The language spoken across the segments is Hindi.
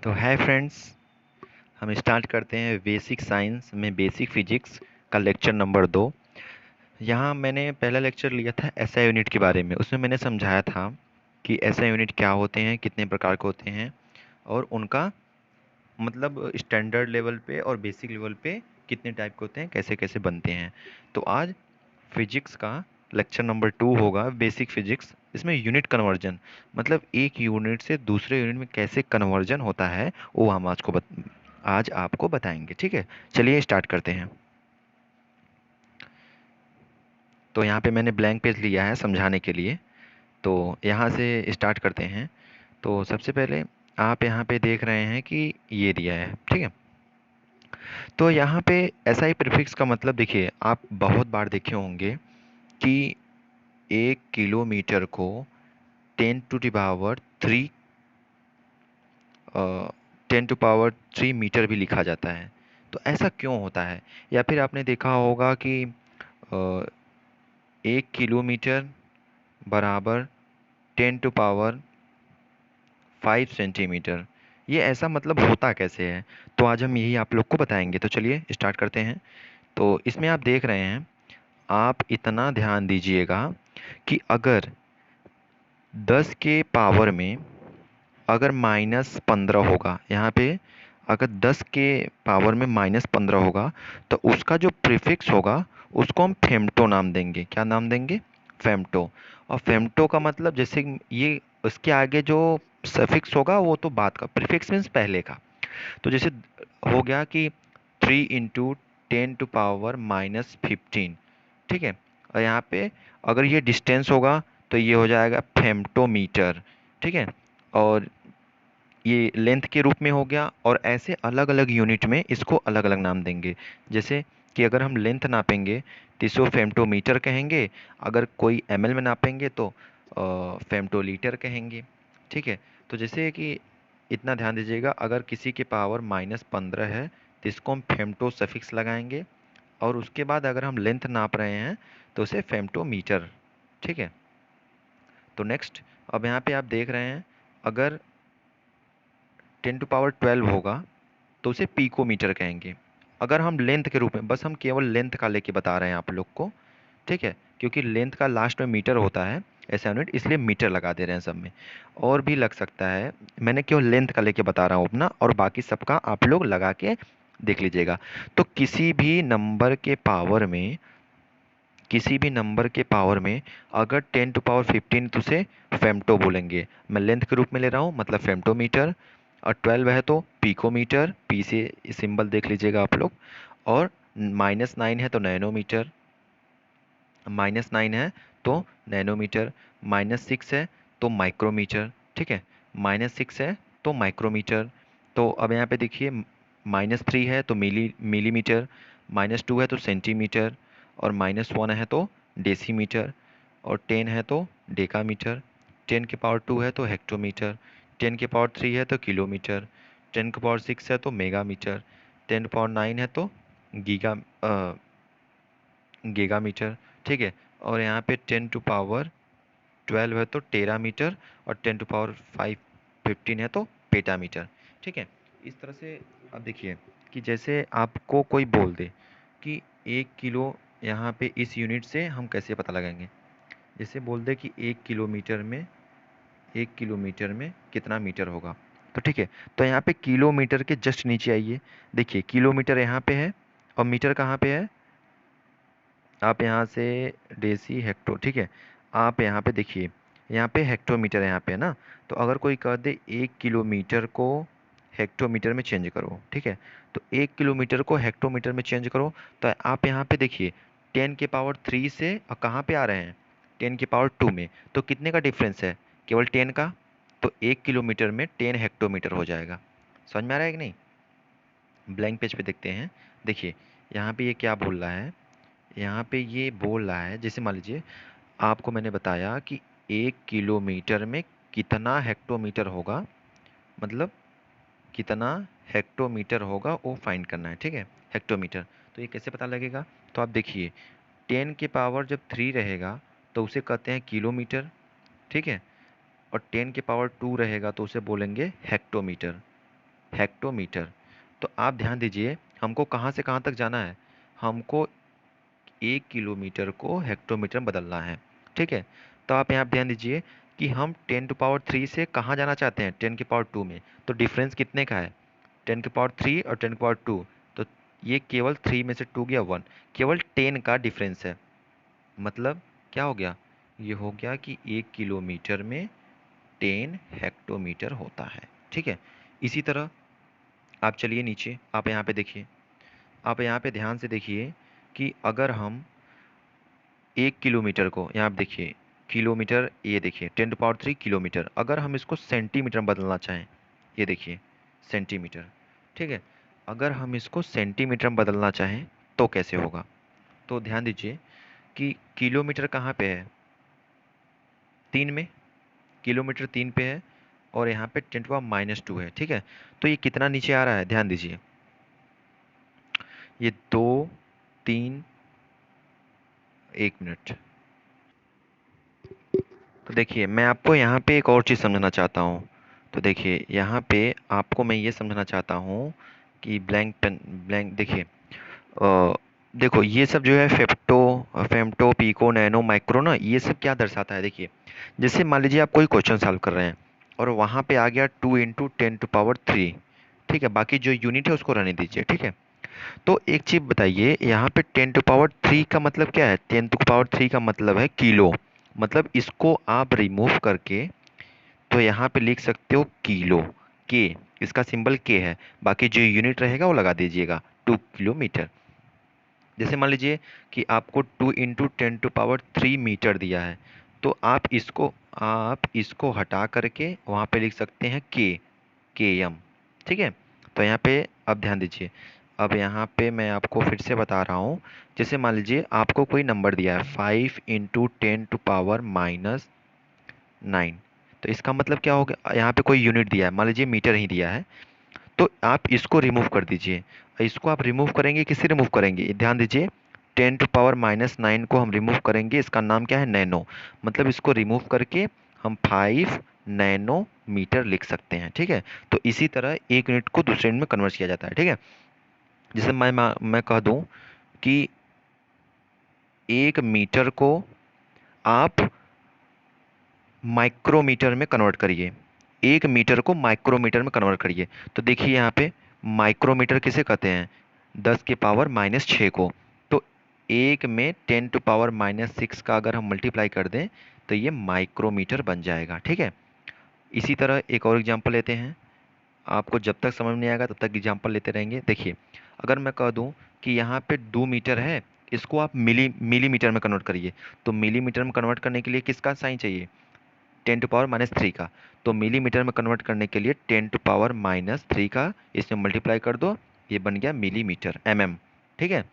तो हाय फ्रेंड्स, हम स्टार्ट करते हैं बेसिक साइंस में बेसिक फिजिक्स का लेक्चर नंबर 2। यहाँ मैंने पहला लेक्चर लिया था एसआई यूनिट के बारे में। उसमें मैंने समझाया था कि एसआई यूनिट क्या होते हैं, कितने प्रकार के होते हैं और उनका मतलब स्टैंडर्ड लेवल पे और बेसिक लेवल पे कितने टाइप के होते हैं, कैसे कैसे बनते हैं। तो आज फिजिक्स का लेक्चर नंबर 2 होगा, बेसिक फिजिक्स। इसमें यूनिट कन्वर्जन मतलब एक यूनिट से दूसरे यूनिट में कैसे कन्वर्जन होता है वो हम आज आपको बताएंगे। ठीक है, चलिए स्टार्ट करते हैं। तो यहाँ पे मैंने ब्लैंक पेज लिया है समझाने के लिए, तो यहाँ से स्टार्ट करते हैं। तो सबसे पहले आप यहाँ पे देख रहे हैं कि ये दिया है, ठीक है। तो यहाँ पे एसआई प्रीफिक्स का मतलब देखिए, आप बहुत बार देखे होंगे कि 1 किलोमीटर को 10 to the power 3 10 to power 3 metre भी लिखा जाता है। तो ऐसा क्यों होता है? या फिर आपने देखा होगा कि 1 किलोमीटर बराबर 10 टू पावर 5 सेंटीमीटर। ये ऐसा मतलब होता कैसे है? तो आज हम यही आप लोग को बताएंगे। तो चलिए स्टार्ट करते हैं। तो इसमें आप देख रहे हैं, आप इतना ध्यान दीजिएगा कि अगर 10 के पावर में अगर -15 होगा यहाँ पे, अगर 10 के पावर में -15 होगा तो उसका जो प्रीफिक्स होगा उसको हम फेम्टो नाम देंगे। क्या नाम देंगे? फेम्टो। और फेम्टो का मतलब जैसे ये उसके आगे जो सफिक्स होगा वो तो बाद का, प्रीफिक्स मीन्स पहले का। तो जैसे हो गया कि 3 × 10 टू पावर-15, ठीक है। और यहाँ पे अगर ये डिस्टेंस होगा तो ये हो जाएगा फेम्टोमीटर, ठीक है। और ये लेंथ के रूप में हो गया, और ऐसे अलग अलग यूनिट में इसको अलग अलग नाम देंगे। जैसे कि अगर हम लेंथ नापेंगे तो इसको फेम्टोमीटर कहेंगे, अगर कोई एमएल में नापेंगे तो फेम्टोलीटर कहेंगे, ठीक है। तो जैसे कि इतना ध्यान दीजिएगा, अगर किसी के पावर -15 है तो इसको हम फेम्टो सफिक्स लगाएंगे, और उसके बाद अगर हम लेंथ नाप रहे हैं तो उसे फेम्टोमीटर, ठीक है। तो नेक्स्ट, अब यहाँ पे आप देख रहे हैं, अगर 10 टू पावर 12 होगा तो उसे पीकोमीटर कहेंगे। अगर हम लेंथ के रूप में, बस हम केवल लेंथ का लेके बता रहे हैं आप लोग को, ठीक है, क्योंकि लेंथ का लास्ट में मीटर होता है ऐसा यूनिट, इसलिए मीटर लगा दे रहे हैं सब में। और भी लग सकता है, मैंने केवल लेंथ का लेके बता रहा हूँ अपना, और बाकी सबका आप लोग लगा के देख लीजिएगा। तो किसी भी नंबर के पावर में अगर 10 टू पावर 15 तो उसे फेम्टो बोलेंगे। मैं लेंथ के रूप में ले रहा हूँ मतलब फेम्टोमीटर, और 12 है तो पिकोमीटर, पी से सिंबल देख लीजिएगा आप लोग। और -9 है तो नैनोमीटर, -9 है तो नैनोमीटर, -6 है तो माइक्रोमीटर, ठीक है। -6 है तो माइक्रोमीटर। तो अब यहाँ पे देखिए, -3 है तो मिलीमीटर, -2 है तो सेंटीमीटर, और -1 है तो डेसीमीटर, और 10 है तो डेकामीटर, 10 के पावर 2 है तो हेक्टोमीटर, 10 के पावर 3 है तो किलोमीटर, 10 के पावर 6 है तो मेगामीटर, 10 के पावर 9 है तो गीगा गीगामीटर, ठीक है। और यहाँ पे 10 टू पावर 12 है तो टेरामीटर, और 10 टू पावर 15 है तो पेटामीटर, ठीक है। इस तरह से अब देखिए कि जैसे आपको कोई बोल दे कि 1 किलो, यहाँ पे इस यूनिट से हम कैसे पता लगाएंगे। जैसे बोल दे कि 1 किलोमीटर में कितना मीटर होगा, तो ठीक है। तो यहाँ पे किलोमीटर के जस्ट नीचे आइए, देखिए किलोमीटर यहाँ पे है और मीटर कहाँ पे है, आप यहाँ से डेसी हेक्टो, ठीक है। आप यहाँ पे देखिए, यहाँ पे हेक्टोमीटर यहाँ पे है ना। तो अगर कोई कह दे 1 किलोमीटर को हेक्टोमीटर में चेंज करो, ठीक है। तो 1 किलोमीटर को हेक्टोमीटर में चेंज करो, तो आप यहाँ पे देखिए 10 के पावर 3 से कहाँ पे आ रहे हैं, 10 के पावर 2 में। तो कितने का डिफरेंस है? केवल 10 का। तो 1 किलोमीटर में 10 हेक्टोमीटर हो जाएगा। समझ में आ रहा है कि नहीं? ब्लैंक पेज पे देखते हैं। देखिए यहाँ पे ये क्या बोल रहा है, यहाँ पे ये बोल रहा है, जैसे मान लीजिए आपको मैंने बताया कि 1 किलोमीटर में कितना हेक्टोमीटर होगा, मतलब कितना हेक्टोमीटर होगा वो फाइंड करना है, ठीक है। हेक्टोमीटर, तो ये कैसे पता लगेगा? तो आप देखिए 10 के पावर जब 3 रहेगा तो उसे कहते हैं किलोमीटर, ठीक है। और 10 के पावर 2 रहेगा तो उसे बोलेंगे हेक्टोमीटर, हेक्टोमीटर। तो आप ध्यान दीजिए, हमको कहाँ से कहाँ तक जाना है, हमको 1 किलोमीटर को हेक्टोमीटर में बदलना है, ठीक है। तो आप यहाँ पे ध्यान दीजिए कि हम 10⁻³ से कहाँ जाना चाहते हैं, 10⁻² में। तो डिफरेंस कितने का है, 10⁻³ और 10⁻²। तो ये केवल 3 में से 2 गया 1, केवल 10 का डिफरेंस है। मतलब क्या हो गया, ये हो गया कि 1 किलोमीटर में 10 हेक्टोमीटर होता है, ठीक है। इसी तरह आप चलिए नीचे, आप यहाँ पे देखिए, आप यहाँ पे ध्यान से देखिए कि अगर हम 1 किलोमीटर को, यहाँ आप देखिए किलोमीटर, ये देखिए 10⁻³ किलोमीटर, अगर हम इसको सेंटीमीटर में बदलना चाहें, ये देखिए सेंटीमीटर, ठीक है। अगर हम इसको सेंटीमीटर में बदलना चाहें तो कैसे होगा, तो ध्यान दीजिए कि किलोमीटर कहाँ पे है, 3 में, किलोमीटर 3 पे है, और यहाँ पे 10⁻² है, ठीक है। तो ये कितना नीचे आ रहा है, ध्यान दीजिए, ये 2, 3, 1 मिनट। तो देखिए मैं आपको यहाँ पे एक और चीज़ समझाना चाहता हूँ। तो देखिए यहाँ पे आपको मैं ये समझाना चाहता हूँ कि ब्लैंक पेन, ब्लैंक देखिए, देखो ये सब जो है फेम्टो, पीको, नैनो, माइक्रो ना, ये सब क्या दर्शाता है, देखिए जैसे मान लीजिए आप कोई क्वेश्चन सॉल्व कर रहे हैं और वहाँ पे आ गया 2 × 10⁻³ ठीक है, बाकी जो यूनिट है उसको रहने दीजिए, ठीक है। तो एक चीज़ बताइए, यहाँ पे 10⁻³ का मतलब क्या है, 10⁻³ का मतलब है किलो। मतलब इसको आप रिमूव करके तो यहाँ पे लिख सकते हो किलो, के, इसका सिंबल के है, बाकी जो यूनिट रहेगा वो लगा दीजिएगा 2 किलोमीटर। जैसे मान लीजिए कि आपको 2 × 10⁻³ मीटर दिया है, तो आप इसको हटा करके वहाँ पे लिख सकते हैं के एम, ठीक है। तो यहाँ पे अब ध्यान दीजिए, अब यहाँ पे मैं आपको फिर से बता रहा हूँ, जैसे मान लीजिए आपको कोई नंबर दिया है 5 × 10⁻⁹ तो इसका मतलब क्या हो गया, यहाँ पे कोई यूनिट दिया है, मान लीजिए मीटर ही दिया है, तो आप इसको रिमूव कर दीजिए। इसको आप रिमूव करेंगे, किससे रिमूव करेंगे, ध्यान दीजिए 10⁻⁹ को हम रिमूव करेंगे, इसका नाम क्या है, नैनो। मतलब इसको रिमूव करके हम 5 नैनोमीटर लिख सकते हैं, ठीक है। तो इसी तरह एक यूनिट को दूसरे यूनिट में कन्वर्ट किया जाता है, ठीक है। जैसे मैं कह दूं कि 1 मीटर को आप माइक्रोमीटर में कन्वर्ट करिए, 1 मीटर को माइक्रोमीटर में कन्वर्ट करिए। तो देखिए यहाँ पे माइक्रोमीटर किसे कहते हैं, 10⁻⁻⁶ को। तो 1 में 10⁻⁻⁶ का अगर हम मल्टीप्लाई कर दें तो ये माइक्रोमीटर बन जाएगा, ठीक है। इसी तरह एक और एग्जांपल लेते हैं, आपको जब तक समझ नहीं आएगा तब तक एग्जांपल लेते रहेंगे। देखिए अगर मैं कह दूं कि यहाँ पे 2 मीटर है, इसको आप मिलीमीटर में कन्वर्ट करिए। तो मिलीमीटर में कन्वर्ट करने के लिए किसका साइन चाहिए, 10⁻³ का। तो मिलीमीटर में कन्वर्ट करने के लिए 10⁻³ का इसमें मल्टीप्लाई कर दो, ये बन गया मिलीमीटर, ठीक है।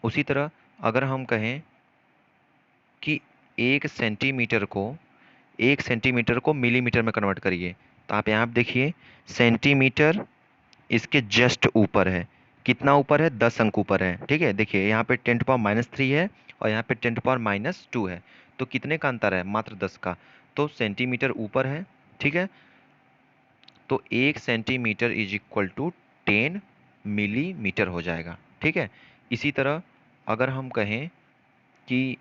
उसी तरह अगर हम कहें कि 1 सेंटीमीटर को मिलीमीटर में कन्वर्ट करिए, तो आप यहाँ पे देखिए सेंटीमीटर इसके जस्ट ऊपर है, कितना ऊपर है, 10 अंक ऊपर है, ठीक है। देखिए यहाँ पे 10⁻³ है और यहाँ पे 10⁻² है, तो कितने का अंतर है, मात्र 10 का। तो सेंटीमीटर ऊपर है, ठीक है। तो 1 centimetre is equal to 10 millimetre हो जाएगा, ठीक है। इसी तरह अगर हम कहें कि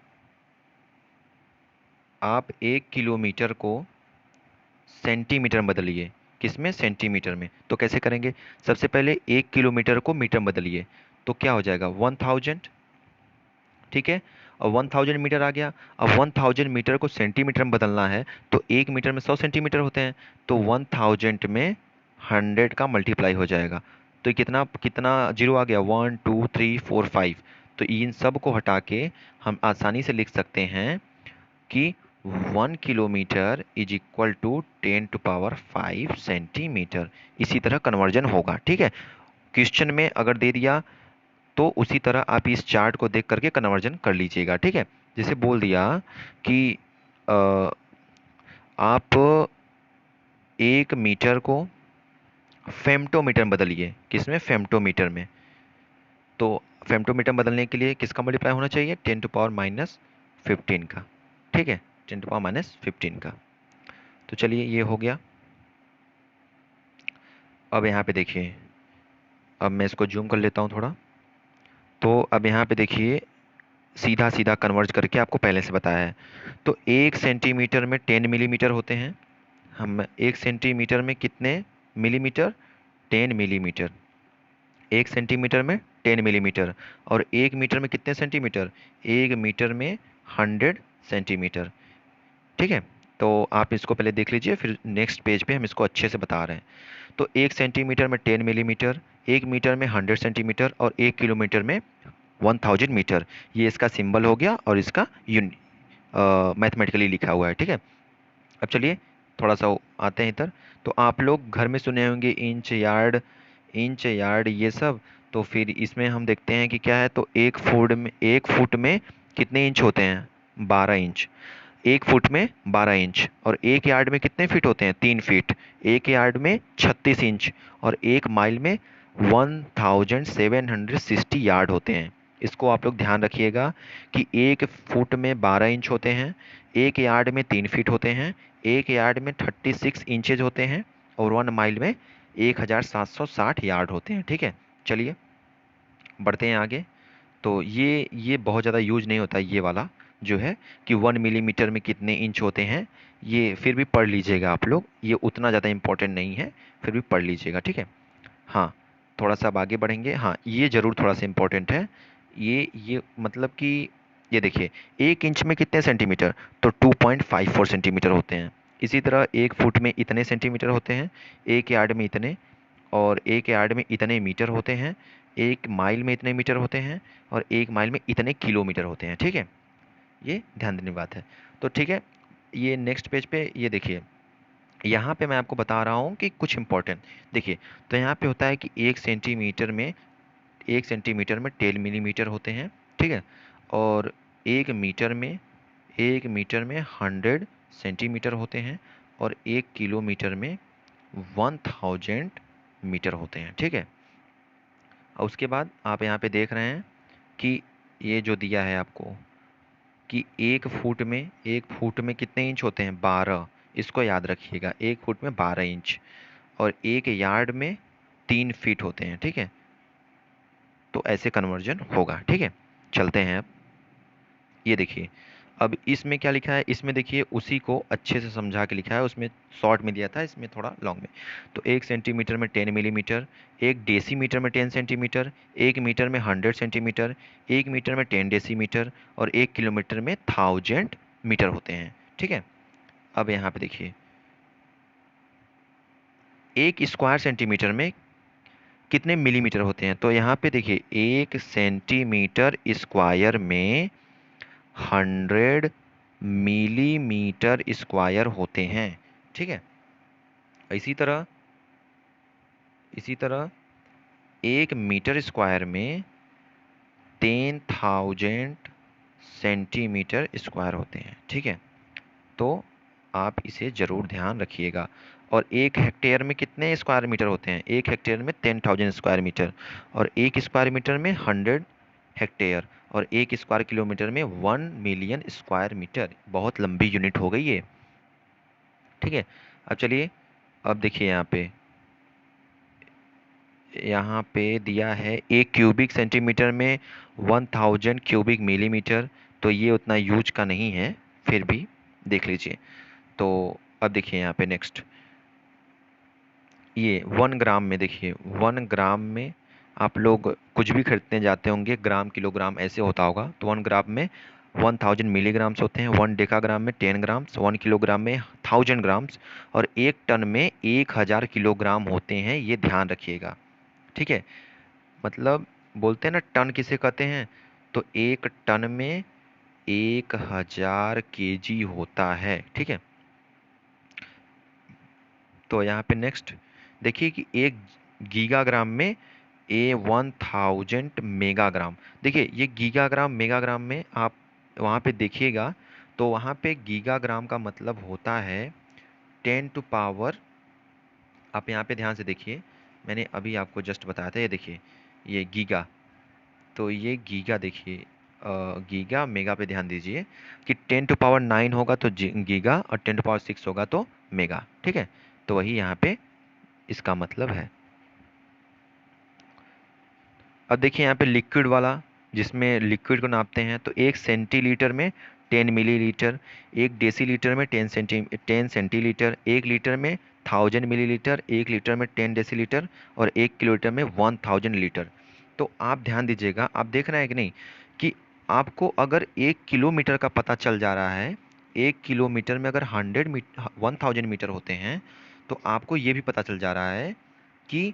आप 1 किलोमीटर को सेंटीमीटर में बदलिए, किसमें, सेंटीमीटर में। तो कैसे करेंगे, सबसे पहले 1 किलोमीटर को मीटर में बदलिए, तो क्या हो जाएगा 1000, ठीक है। और 1000 मीटर आ गया। अब 1000 मीटर को सेंटीमीटर में बदलना है, तो 1 मीटर में 100 सेंटीमीटर होते हैं, तो 1000 में 100 का मल्टीप्लाई हो जाएगा। तो ये कितना कितना जीरो आ गया, 1 2 3 4 5। तो इन सब को हटा के हम आसानी से लिख सकते हैं कि 1 किलोमीटर इज इक्वल टू 10⁵ इसी तरह कन्वर्जन होगा, ठीक है। क्वेश्चन में अगर दे दिया तो उसी तरह आप इस चार्ट को देख करके कन्वर्जन कर लीजिएगा, ठीक है। जैसे बोल दिया कि अ, आप 1 मीटर को फेम्टोमीटर में बदलिए, किसमें, फेम्टोमीटर में। तो फेम्टोमीटर बदलने के लिए किसका मल्टीप्लाई होना चाहिए, 10⁻⁻15 का, ठीक है, 10⁻⁻15 का। तो चलिए ये हो गया। अब यहाँ पे देखिए, अब मैं इसको जूम कर लेता हूँ थोड़ा। तो अब यहाँ पे देखिए, सीधा सीधा कन्वर्ज करके आपको पहले से बताया है। तो 1 सेंटीमीटर में 10 मिलीमीटर होते हैं। हम 1 सेंटीमीटर में कितने मिलीमीटर? 10 मिलीमीटर। 1 सेंटीमीटर में 10 मिलीमीटर। और 1 मीटर में कितने सेंटीमीटर? 1 मीटर में 100 सेंटीमीटर। ठीक है, तो आप इसको पहले देख लीजिए, फिर नेक्स्ट पेज पे हम इसको अच्छे से बता रहे हैं। तो 1 सेंटीमीटर में 10 मिलीमीटर, 1 मीटर में 100 सेंटीमीटर, और 1 किलोमीटर में 1000 मीटर। ये इसका सिंबल हो गया और इसका मैथमेटिकली लिखा हुआ है। ठीक है, अब चलिए थोड़ा सा आते हैं इधर। तो आप लोग घर में सुने होंगे इंच यार्ड ये सब। तो फिर इसमें हम देखते हैं कि क्या है। तो 1 फुट में कितने इंच होते हैं? 12 इंच। 1 फुट में 12 इंच। और 1 यार्ड में कितने फीट होते हैं? 3 फीट। 1 यार्ड में 36 इंच। और 1 माइल में 1760 यार्ड होते हैं। इसको आप लोग ध्यान रखिएगा कि 1 फुट में 12 इंच होते हैं, 1 यार्ड में 3 फीट होते हैं, 1 यार्ड में 36 इंचेज होते हैं, और 1 माइल में 1760 यार्ड होते हैं। ठीक है, चलिए बढ़ते हैं आगे। तो ये बहुत ज़्यादा यूज नहीं होता ये वाला जो है, कि 1 मिलीमीटर में कितने इंच होते हैं। ये फिर भी पढ़ लीजिएगा आप लोग, ये उतना ज़्यादा इम्पोर्टेंट नहीं है, फिर भी पढ़ लीजिएगा। ठीक है, हाँ, थोड़ा सा अब आगे बढ़ेंगे। हाँ, ये ज़रूर थोड़ा सा इम्पोर्टेंट है। ये मतलब कि ये देखिए, 1 इंच में कितने सेंटीमीटर? तो 2.54 सेंटीमीटर होते हैं। इसी तरह 1 फुट में इतने सेंटीमीटर होते हैं, 1 यार्ड में इतने, और 1 यार्ड में इतने मीटर होते हैं, 1 माइल में इतने मीटर होते हैं, और 1 माइल में इतने किलोमीटर होते हैं। ठीक है, ये ध्यान देने की बात है। तो ठीक है, ये नेक्स्ट पेज पे ये देखिए, यहाँ पे मैं आपको बता रहा हूँ कि कुछ इंपॉर्टेंट देखिए। तो यहाँ पे होता है कि 1 सेंटीमीटर में 10 मिलीमीटर होते हैं। ठीक है, और 1 मीटर में 100 सेंटीमीटर होते हैं, और 1 किलोमीटर में 1000 मीटर होते हैं। ठीक है, और उसके बाद आप यहाँ पे देख रहे हैं कि ये जो दिया है आपको, कि 1 फुट में कितने इंच होते हैं? 12। इसको याद रखिएगा, 1 फुट में 12 इंच। और 1 यार्ड में 3 फीट होते हैं। ठीक है, तो ऐसे कन्वर्जन होगा। ठीक है, चलते हैं अब। ये देखिए, अब इसमें क्या लिखा है, इसमें देखिए उसी को अच्छे से समझा के लिखा है। उसमें शॉर्ट में दिया था, इसमें थोड़ा लॉन्ग में। तो 1 सेंटीमीटर में 10 मिलीमीटर, 1 डेसीमीटर में 10 सेंटीमीटर, 1 मीटर में 100 सेंटीमीटर, 1 मीटर में 10 डेसीमीटर, और 1 किलोमीटर में 1000 मीटर होते हैं। ठीक है, अब यहाँ पे देखिए, 1 स्क्वायर सेंटीमीटर में कितने मिलीमीटर होते हैं? तो यहाँ पे देखिए, 1 सेंटीमीटर स्क्वायर में 100 मिलीमीटर स्क्वायर होते हैं। ठीक है, इसी तरह 1 मीटर स्क्वायर में 10,000 सेंटीमीटर स्क्वायर होते हैं। ठीक है, तो आप इसे ज़रूर ध्यान रखिएगा। और 1 हेक्टेयर में कितने स्क्वायर मीटर होते हैं? 1 हेक्टेयर में 10,000 स्क्वायर मीटर, और 1 स्क्वायर मीटर में 100 हेक्टेयर, और 1 स्क्वायर किलोमीटर में 1 मिलियन स्क्वायर मीटर। बहुत लंबी यूनिट हो गई ये। ठीक है, अब चलिए, अब देखिए यहाँ पे दिया है 1 क्यूबिक सेंटीमीटर में 1000 क्यूबिक मिलीमीटर। तो ये उतना यूज का नहीं है, फिर भी देख लीजिए। तो अब देखिए यहाँ पे नेक्स्ट, ये 1 ग्राम में देखिए, 1 ग्राम में आप लोग कुछ भी खरीदने जाते होंगे, ग्राम किलोग्राम ऐसे होता होगा। तो 1 ग्राम में 1000 मिलीग्राम्स होते हैं, 1 डेकाग्राम में 10 ग्राम्स, 1 किलोग्राम में 1000 ग्राम्स, और 1 टन में 1000 किलोग्राम होते हैं। ये ध्यान रखिएगा। ठीक है, मतलब बोलते हैं ना, टन किसे कहते हैं? तो 1 टन में 1000 केजी होता है। ठीक है, तो यहाँ पे नेक्स्ट देखिए कि 1 गीगाग्राम में 1000 मेगाग्राम। देखिए, ये गीगाग्राम मेगाग्राम में आप वहाँ पे देखिएगा, तो वहाँ पे गीगाग्राम का मतलब होता है 10 टू पावर। आप यहाँ पे ध्यान से देखिए, मैंने अभी आपको जस्ट बताया था। ये देखिए, ये गीगा, तो ये गीगा देखिए, गीगा मेगा पे ध्यान दीजिए कि 10 टू पावर 9 होगा तो गीगा, और 10 टू पावर 6 होगा तो मेगा। ठीक है, तो वही यहाँ पे इसका मतलब है। अब देखिए यहाँ पे लिक्विड वाला, जिसमें लिक्विड को नापते हैं, तो 1 सेंटीलीटर में 10 मिलीलीटर, 1 डेसीलीटर में 10 सेंटीलीटर, 1 लीटर में 1000 मिलीलीटर, 1 लीटर में 10 डेसीलीटर, और 1 किलोलीटर में 1000 लीटर। तो आप ध्यान दीजिएगा, आप देख रहे हैं कि नहीं कि आपको अगर 1 किलोमीटर का पता चल जा रहा है, 1 किलोमीटर में अगर 1000 मीटर होते हैं, तो आपको ये भी पता चल जा रहा है कि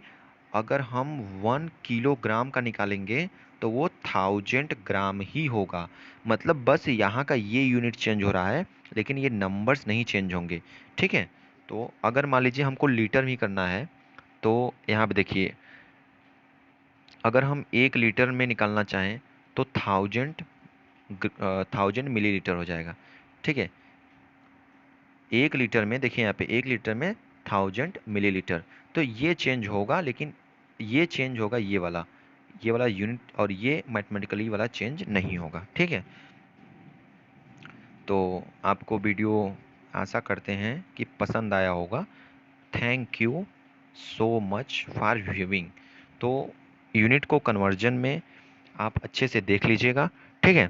अगर हम 1 किलोग्राम का निकालेंगे तो वो 1000 ग्राम ही होगा। मतलब बस यहाँ का ये यूनिट चेंज हो रहा है, लेकिन ये नंबर्स नहीं चेंज होंगे। ठीक है। तो अगर मान लीजिए हमको लीटर भी करना है, तो यहाँ पे देखिए, अगर हम 1 लीटर में निकालना चाहें तो 1000 मिलीलीटर हो जाएगा। ठीक है। 1 लीटर में देखिए, यहाँ पे 1 लीटर में 1000 मिलीलीटर। तो ये चेंज होगा, लेकिन ये चेंज होगा ये वाला यूनिट, और ये मैथमेटिकली वाला चेंज नहीं होगा। ठीक है। तो आपको वीडियो आशा करते हैं कि पसंद आया होगा। Thank you so much for viewing. तो यूनिट को कन्वर्जन में आप अच्छे से देख लीजिएगा। ठीक है।